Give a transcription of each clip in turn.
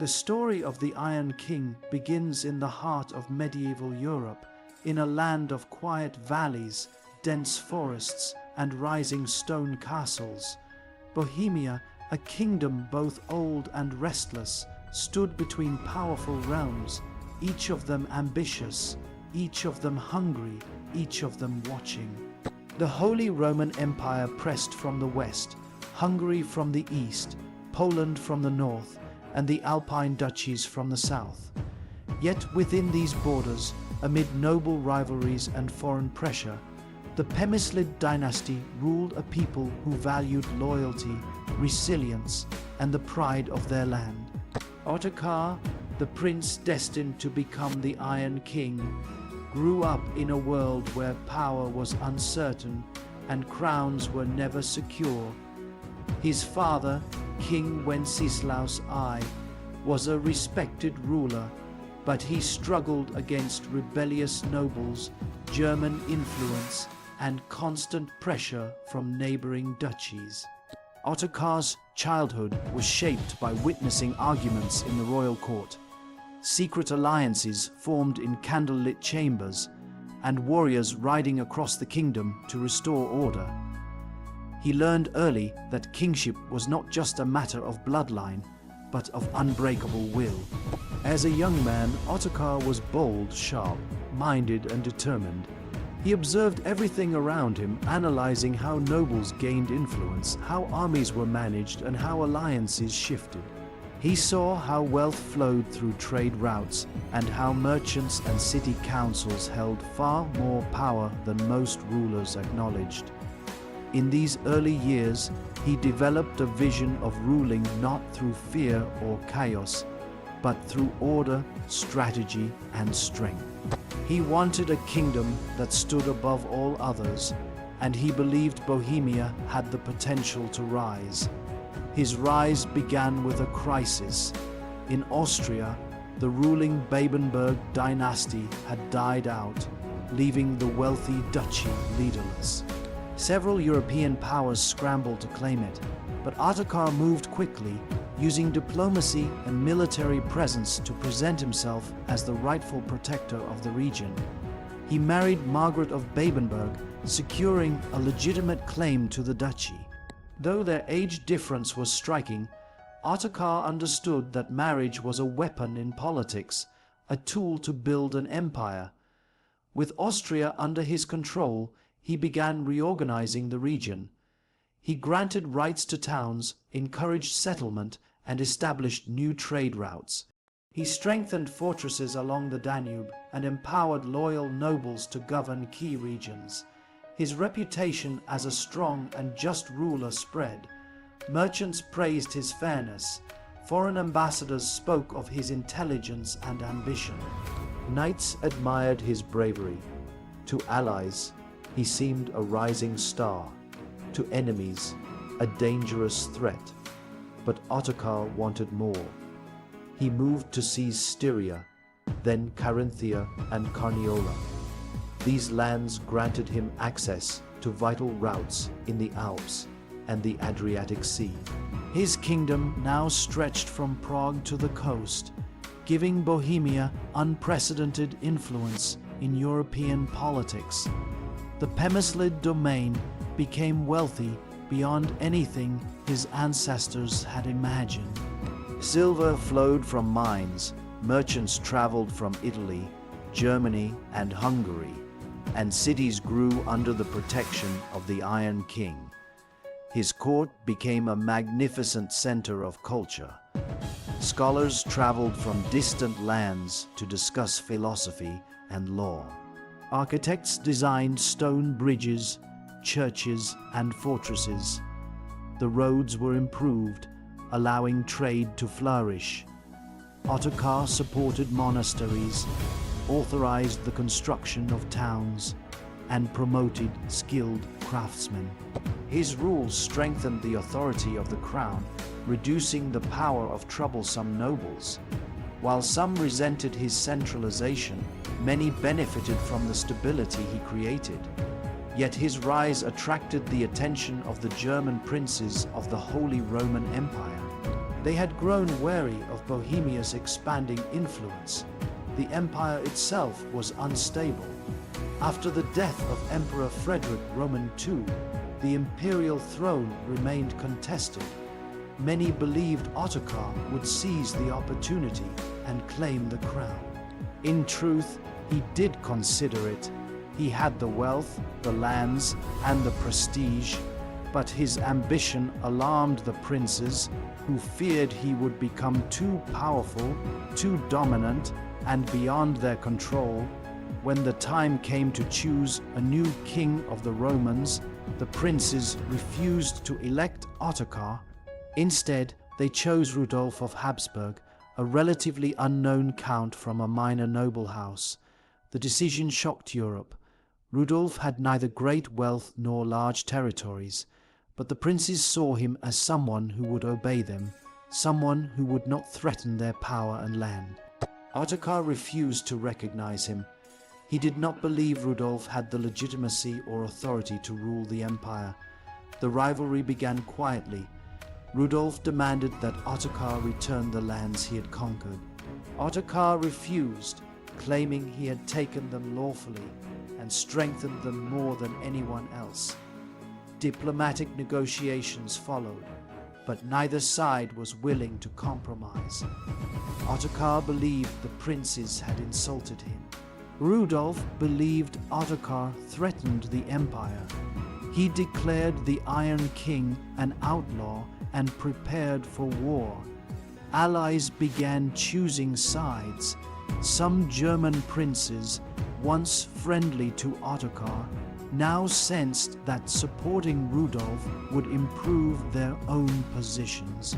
The story of the Iron King begins in the heart of medieval Europe, in a land of quiet valleys, dense forests, and rising stone castles. Bohemia, a kingdom both old and restless, stood between powerful realms, each of them ambitious, each of them hungry, each of them watching. The Holy Roman Empire pressed from the west, Hungary from the east, Poland from the north, and the Alpine duchies from the south. Yet within these borders, amid noble rivalries and foreign pressure, the Přemyslid dynasty ruled a people who valued loyalty, resilience, and the pride of their land. Ottokar, the prince destined to become the Iron King, grew up in a world where power was uncertain and crowns were never secure. His father, King Wenceslaus I, was a respected ruler, but he struggled against rebellious nobles, German influence, and constant pressure from neighboring duchies. Ottokar's childhood was shaped by witnessing arguments in the royal court, secret alliances formed in candlelit chambers, and warriors riding across the kingdom to restore order. He learned early that kingship was not just a matter of bloodline, but of unbreakable will. As a young man, Ottokar was bold, sharp-minded, and determined. He observed everything around him, analyzing how nobles gained influence, how armies were managed, and how alliances shifted. He saw how wealth flowed through trade routes, and how merchants and city councils held far more power than most rulers acknowledged. In these early years, he developed a vision of ruling not through fear or chaos, but through order, strategy, and strength. He wanted a kingdom that stood above all others, and he believed Bohemia had the potential to rise. His rise began with a crisis. In Austria, the ruling Babenberg dynasty had died out, leaving the wealthy duchy leaderless. Several European powers scrambled to claim it, but Ottokar moved quickly, using diplomacy and military presence to present himself as the rightful protector of the region. He married Margaret of Babenberg, securing a legitimate claim to the duchy. Though their age difference was striking, Ottokar understood that marriage was a weapon in politics, a tool to build an empire. With Austria under his control, he began reorganizing the region. He granted rights to towns, encouraged settlement, and established new trade routes. He strengthened fortresses along the Danube and empowered loyal nobles to govern key regions. His reputation as a strong and just ruler spread. Merchants praised his fairness. Foreign ambassadors spoke of his intelligence and ambition. Knights admired his bravery. To allies, he seemed a rising star. To enemies, a dangerous threat. But Ottokar wanted more. He moved to seize Styria, then Carinthia and Carniola. These lands granted him access to vital routes in the Alps and the Adriatic Sea. His kingdom now stretched from Prague to the coast, giving Bohemia unprecedented influence in European politics. The Přemyslid domain became wealthy beyond anything his ancestors had imagined. Silver flowed from mines, merchants traveled from Italy, Germany, and Hungary, and cities grew under the protection of the Iron King. His court became a magnificent center of culture. Scholars traveled from distant lands to discuss philosophy and law. Architects designed stone bridges, churches, and fortresses. The roads were improved, allowing trade to flourish. Ottokar supported monasteries, authorized the construction of towns, and promoted skilled craftsmen. His rules strengthened the authority of the crown, reducing the power of troublesome nobles. While some resented his centralization, many benefited from the stability he created. Yet his rise attracted the attention of the German princes of the Holy Roman Empire. They had grown wary of Bohemia's expanding influence. The empire itself was unstable. After the death of Emperor Frederick Roman II, the imperial throne remained contested. Many believed Ottokar would seize the opportunity and claim the crown. In truth, he did consider it. He had the wealth, the lands, and the prestige, but his ambition alarmed the princes, who feared he would become too powerful, too dominant, and beyond their control. When the time came to choose a new king of the Romans, the princes refused to elect Ottokar. Instead, they chose Rudolf of Habsburg, a relatively unknown count from a minor noble house. The decision shocked Europe. Rudolf had neither great wealth nor large territories, but the princes saw him as someone who would obey them, someone who would not threaten their power and land. Ottokar refused to recognize him. He did not believe Rudolf had the legitimacy or authority to rule the empire. The rivalry began quietly. Rudolf demanded that Ottokar return the lands he had conquered. Ottokar refused, claiming he had taken them lawfully and strengthened them more than anyone else. Diplomatic negotiations followed, but neither side was willing to compromise. Ottokar believed the princes had insulted him. Rudolf believed Ottokar threatened the empire. He declared the Iron King an outlaw and prepared for war. Allies began choosing sides. Some German princes, once friendly to Ottokar, now sensed that supporting Rudolf would improve their own positions.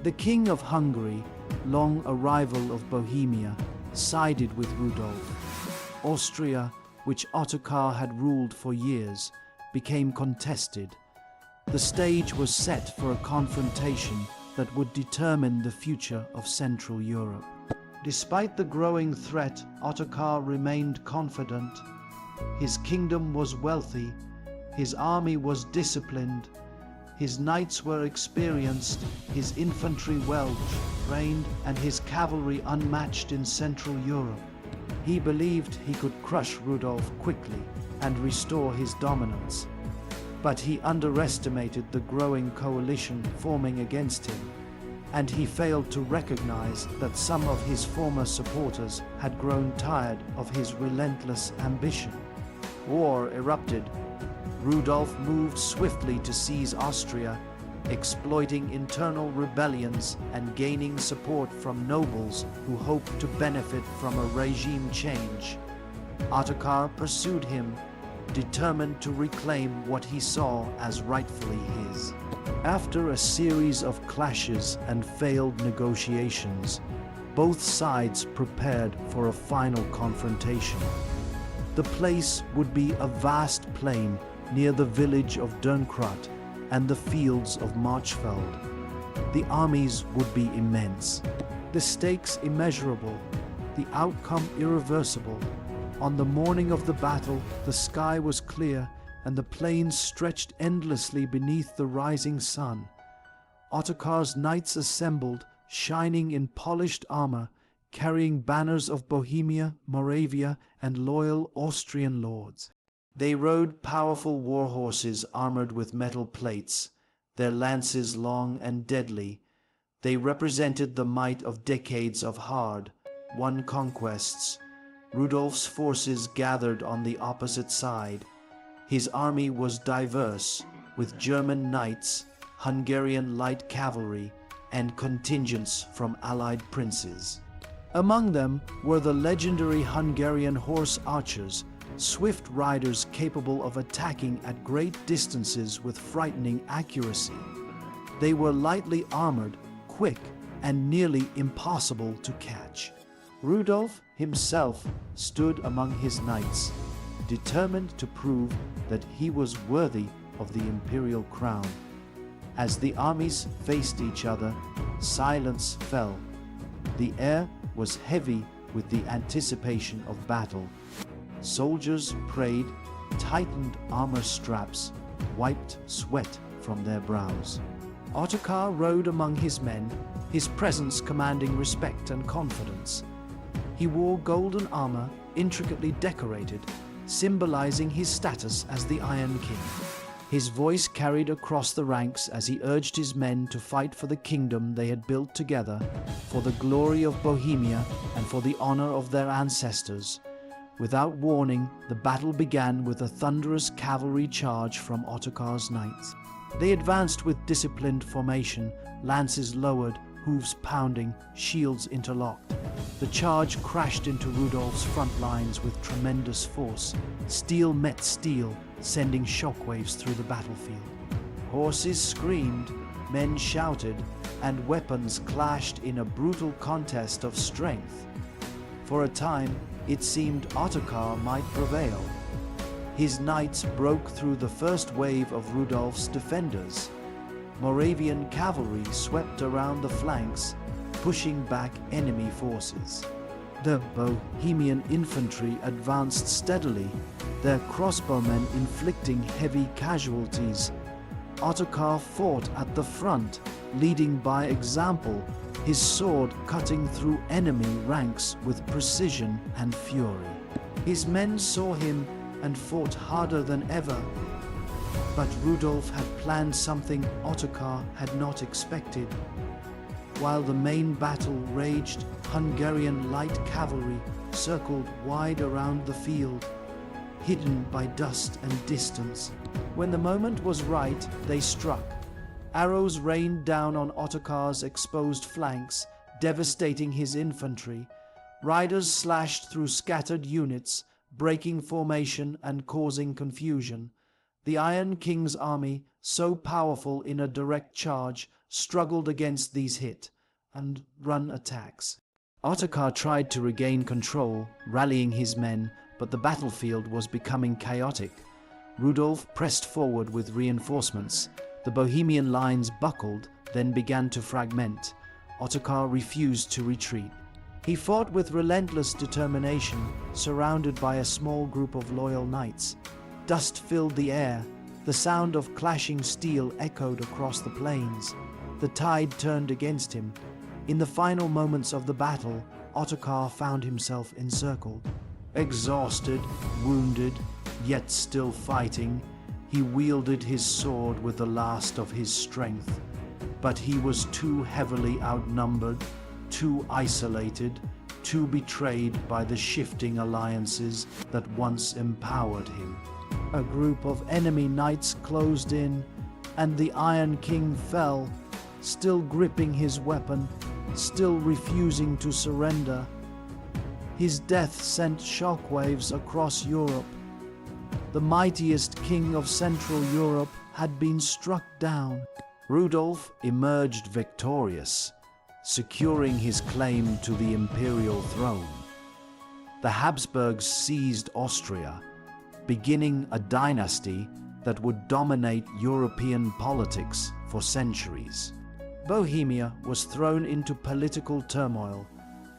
The King of Hungary, long a rival of Bohemia, sided with Rudolf. Austria, which Ottokar had ruled for years, became contested. The stage was set for a confrontation that would determine the future of Central Europe. Despite the growing threat, Ottokar remained confident. His kingdom was wealthy, his army was disciplined, his knights were experienced, his infantry well trained, and his cavalry unmatched in Central Europe. He believed he could crush Rudolf quickly and restore his dominance. But he underestimated the growing coalition forming against him, and he failed to recognize that some of his former supporters had grown tired of his relentless ambition. War erupted. Rudolf moved swiftly to seize Austria, exploiting internal rebellions and gaining support from nobles who hoped to benefit from a regime change. Ottokar pursued him, determined to reclaim what he saw as rightfully his. After a series of clashes and failed negotiations, both sides prepared for a final confrontation. The place would be a vast plain near the village of Dürnkrat and the fields of Marchfeld. The armies would be immense, the stakes immeasurable, the outcome irreversible. On the morning of the battle, the sky was clear and the plains stretched endlessly beneath the rising sun. Ottokar's knights assembled, shining in polished armor, carrying banners of Bohemia, Moravia, and loyal Austrian lords. They rode powerful war horses armored with metal plates, their lances long and deadly. They represented the might of decades of hard, won conquests. Rudolf's forces gathered on the opposite side. His army was diverse, with German knights, Hungarian light cavalry, and contingents from allied princes. Among them were the legendary Hungarian horse archers, swift riders capable of attacking at great distances with frightening accuracy. They were lightly armored, quick, and nearly impossible to catch. Rudolf himself stood among his knights, determined to prove that he was worthy of the imperial crown. As the armies faced each other, silence fell. The air was heavy with the anticipation of battle. Soldiers prayed, tightened armor straps, wiped sweat from their brows. Ottokar rode among his men, his presence commanding respect and confidence. He wore golden armor, intricately decorated, symbolizing his status as the Iron King. His voice carried across the ranks as he urged his men to fight for the kingdom they had built together, for the glory of Bohemia and for the honor of their ancestors. Without warning, the battle began with a thunderous cavalry charge from Ottokar's knights. They advanced with disciplined formation, lances lowered, hooves pounding, shields interlocked. The charge crashed into Rudolf's front lines with tremendous force. Steel met steel, sending shockwaves through the battlefield. Horses screamed, men shouted, and weapons clashed in a brutal contest of strength. For a time, it seemed Ottokar might prevail. His knights broke through the first wave of Rudolf's defenders. Moravian cavalry swept around the flanks, pushing back enemy forces. The Bohemian infantry advanced steadily, their crossbowmen inflicting heavy casualties. Ottokar fought at the front, leading by example, his sword cutting through enemy ranks with precision and fury. His men saw him and fought harder than ever. But Rudolf had planned something Ottokar had not expected. While the main battle raged, Hungarian light cavalry circled wide around the field, hidden by dust and distance. When the moment was right, they struck. Arrows rained down on Ottokar's exposed flanks, devastating his infantry. Riders slashed through scattered units, breaking formation and causing confusion. The Iron King's army, so powerful in a direct charge, struggled against these hit and run attacks. Ottokar tried to regain control, rallying his men, but the battlefield was becoming chaotic. Rudolf pressed forward with reinforcements. The Bohemian lines buckled, then began to fragment. Ottokar refused to retreat. He fought with relentless determination, surrounded by a small group of loyal knights. Dust filled the air. The sound of clashing steel echoed across the plains. The tide turned against him. In the final moments of the battle, Ottokar found himself encircled. Exhausted, wounded, yet still fighting, he wielded his sword with the last of his strength. But he was too heavily outnumbered, too isolated, too betrayed by the shifting alliances that once empowered him. A group of enemy knights closed in, and the Iron King fell, still gripping his weapon, still refusing to surrender. His death sent shockwaves across Europe. The mightiest king of Central Europe had been struck down. Rudolf emerged victorious, securing his claim to the imperial throne. The Habsburgs seized Austria, beginning a dynasty that would dominate European politics for centuries. Bohemia was thrown into political turmoil,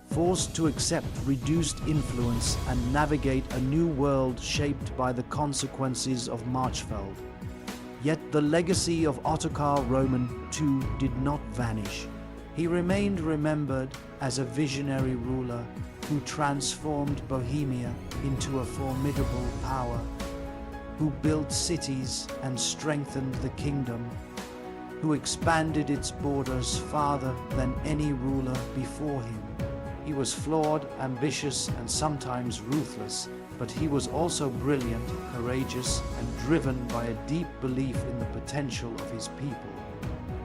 forced to accept reduced influence and navigate a new world shaped by the consequences of Marchfeld. Yet the legacy of Ottokar Roman II did not vanish. He remained remembered as a visionary ruler who transformed Bohemia into a formidable power, who built cities and strengthened the kingdom, who expanded its borders farther than any ruler before him. He was flawed, ambitious, and sometimes ruthless, but he was also brilliant, courageous, and driven by a deep belief in the potential of his people.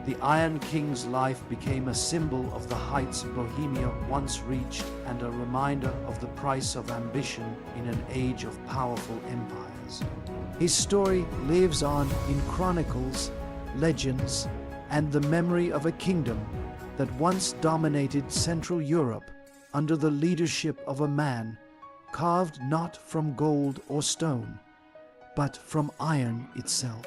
The Iron King's life became a symbol of the heights Bohemia once reached and a reminder of the price of ambition in an age of powerful empires. His story lives on in chronicles, legends, and the memory of a kingdom that once dominated Central Europe under the leadership of a man carved not from gold or stone, but from iron itself.